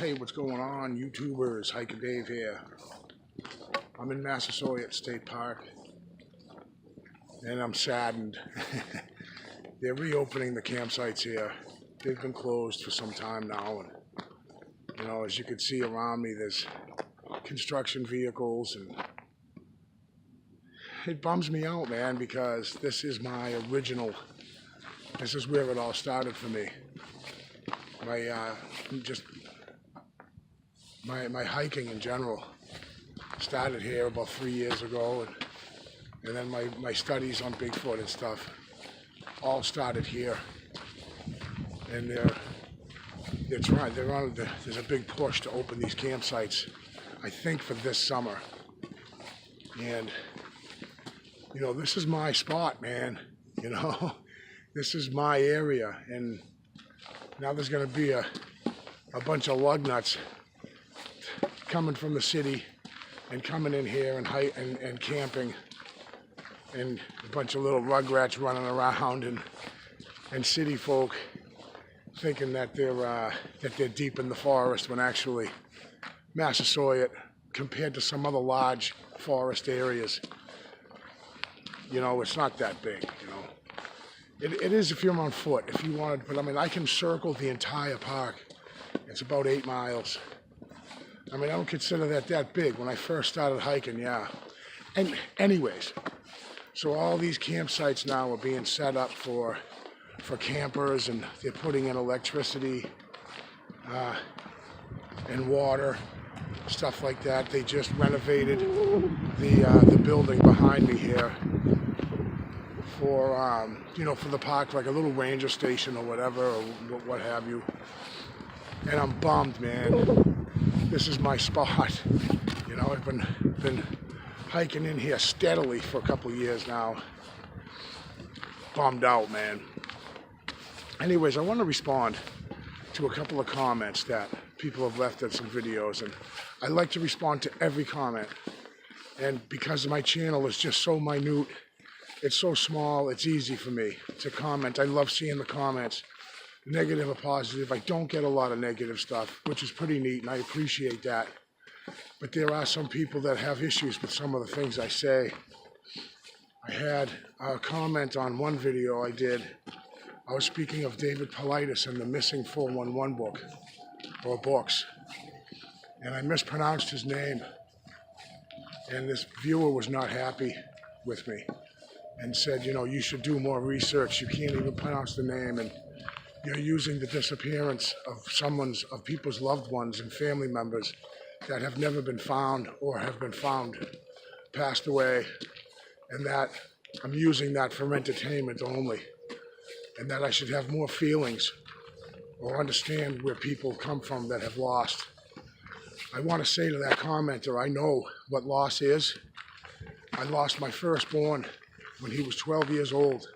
Hey, what's going on, YouTubers? Hiker Dave here. I'm in Massasoit State Park, and I'm saddened. They're reopening the campsites here. They've been closed for some time now, and as you can see around me, there's construction vehicles, and it bums me out, man, because this is my original. This is where it all started for me. My hiking in general started here about 3 years ago, and then my studies on Bigfoot and stuff all started here. And there's a big push to open these campsites, I think, for this summer. And this is my spot, man. This is my area, and now there's going to be a bunch of lug nuts coming from the city and coming in here and camping, and a bunch of little rugrats running around, and city folk thinking that they're deep in the forest, when actually Massasoit, compared to some other large forest areas, it's not that big. It is if you're on foot, if you wanted, but I mean, I can circle the entire park. It's about 8 miles. I mean, I don't consider that big. When I first started hiking, yeah. And anyways, so all these campsites now are being set up for campers, and they're putting in electricity and water, stuff like that. They just renovated the building behind me here for the park, like a little ranger station or whatever, or what have you. And I'm bummed, man. This is my spot. I've been hiking in here steadily for a couple of years now. Bummed out, man. Anyways, I want to respond to a couple of comments that people have left at some videos, and I like to respond to every comment. And because my channel is just so minute, it's so small, it's easy for me to comment. I love seeing the comments, negative or positive. I don't get a lot of negative stuff, which is pretty neat, and I appreciate that. But there are some people that have issues with some of the things I say. I had a comment on one video I did. I was speaking of David Paulides and the Missing 411 book, or books, and I mispronounced his name. And this viewer was not happy with me and said, you should do more research. You can't even pronounce the name, and you're using the disappearance of people's loved ones and family members that have never been found or have been found, passed away, and that I'm using that for entertainment only, and that I should have more feelings or understand where people come from that have lost. I want to say to that commenter, I know what loss is. I lost my firstborn when he was 12 years old,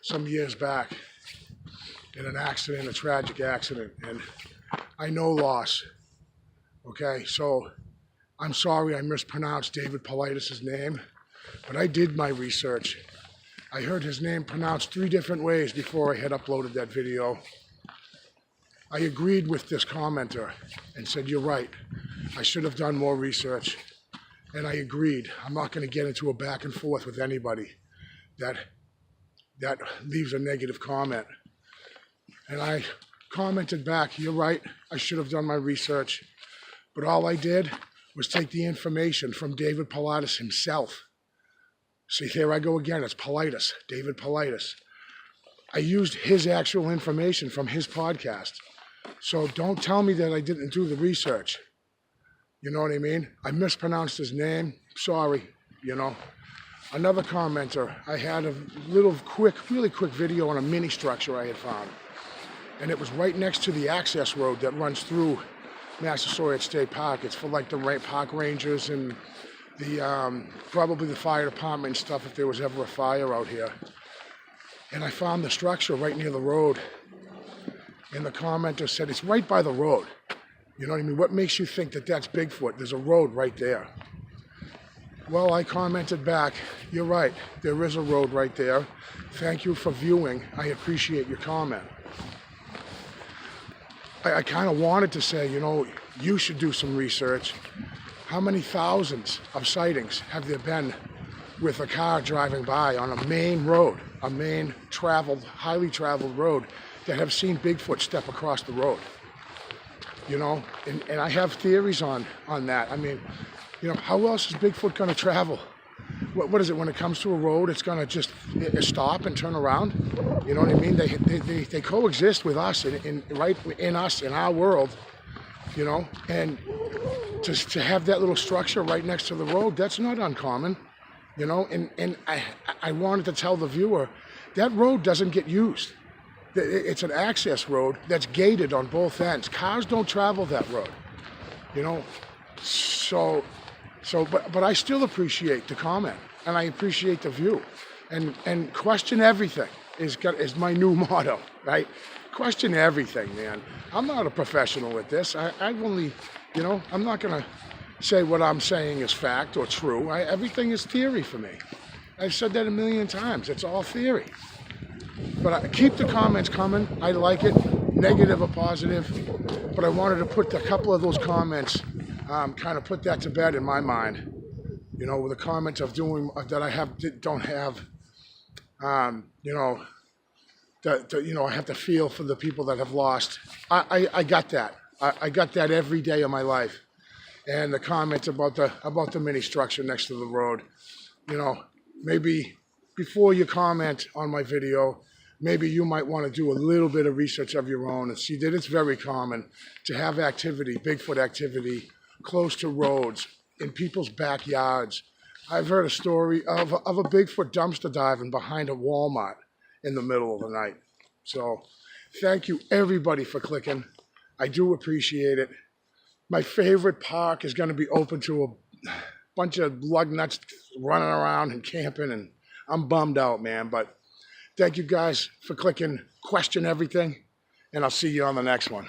some years back, in an accident, a tragic accident, and I know loss. Okay, so I'm sorry I mispronounced David Paulides' name, but I did my research. I heard his name pronounced 3 different ways before I had uploaded that video. I agreed with this commenter and said, you're right, I should have done more research. And I agreed. I'm not going to get into a back and forth with anybody that leaves a negative comment. And I commented back, you're right, I should have done my research. But all I did was take the information from David Paulides himself. See, here I go again, it's Paulides, David Paulides. I used his actual information from his podcast. So don't tell me that I didn't do the research. You know what I mean? I mispronounced his name, sorry, Another commenter, I had a really quick video on a mini structure I had found. And it was right next to the access road that runs through Massasoit State Park. It's for like the park rangers and probably the fire department and stuff if there was ever a fire out here. And I found the structure right near the road. And the commenter said, it's right by the road. You know what I mean? What makes you think that that's Bigfoot? There's a road right there. Well, I commented back, you're right, there is a road right there. Thank you for viewing. I appreciate your comment. I kind of wanted to say, you know, you should do some research. How many thousands of sightings have there been with a car driving by on a main road, a main traveled, highly traveled road, that have seen Bigfoot step across the road? You know, and I have theories on that. I mean, you know, how else is Bigfoot going to travel? What is it, when it comes to a road, it's going to just stop and turn around? You know what I mean? They coexist with us, right in us, in our world, you know? And to have that little structure right next to the road, that's not uncommon, you know? And I wanted to tell the viewer, that road doesn't get used. It's an access road that's gated on both ends. Cars don't travel that road, you know? But I still appreciate the comment, and I appreciate the view, and question everything is my new motto, right? Question everything, man. I'm not a professional at this. I've only, you know, I'm not gonna say what I'm saying is fact or true. Everything is theory for me. I've said that a million times. It's all theory. But I keep the comments coming. I like it, negative or positive. But I wanted to put a couple of those comments, kind of put that to bed in my mind. You know, with the comments of doing that I don't have. You know, you know, I have to feel for the people that have lost. I got that. I got that every day of my life. And the comments about the mini structure next to the road. You know, maybe before you comment on my video, maybe you might want to do a little bit of research of your own and see that it's very common to have activity, Bigfoot activity, close to roads, in people's backyards. I've heard a story of a Bigfoot dumpster diving behind a Walmart in the middle of the night. So thank you everybody for clicking. I do appreciate it. My favorite park is going to be open to a bunch of lug nuts running around and camping, and I'm bummed out, man. But thank you guys for clicking. Question everything, and I'll see you on the next one.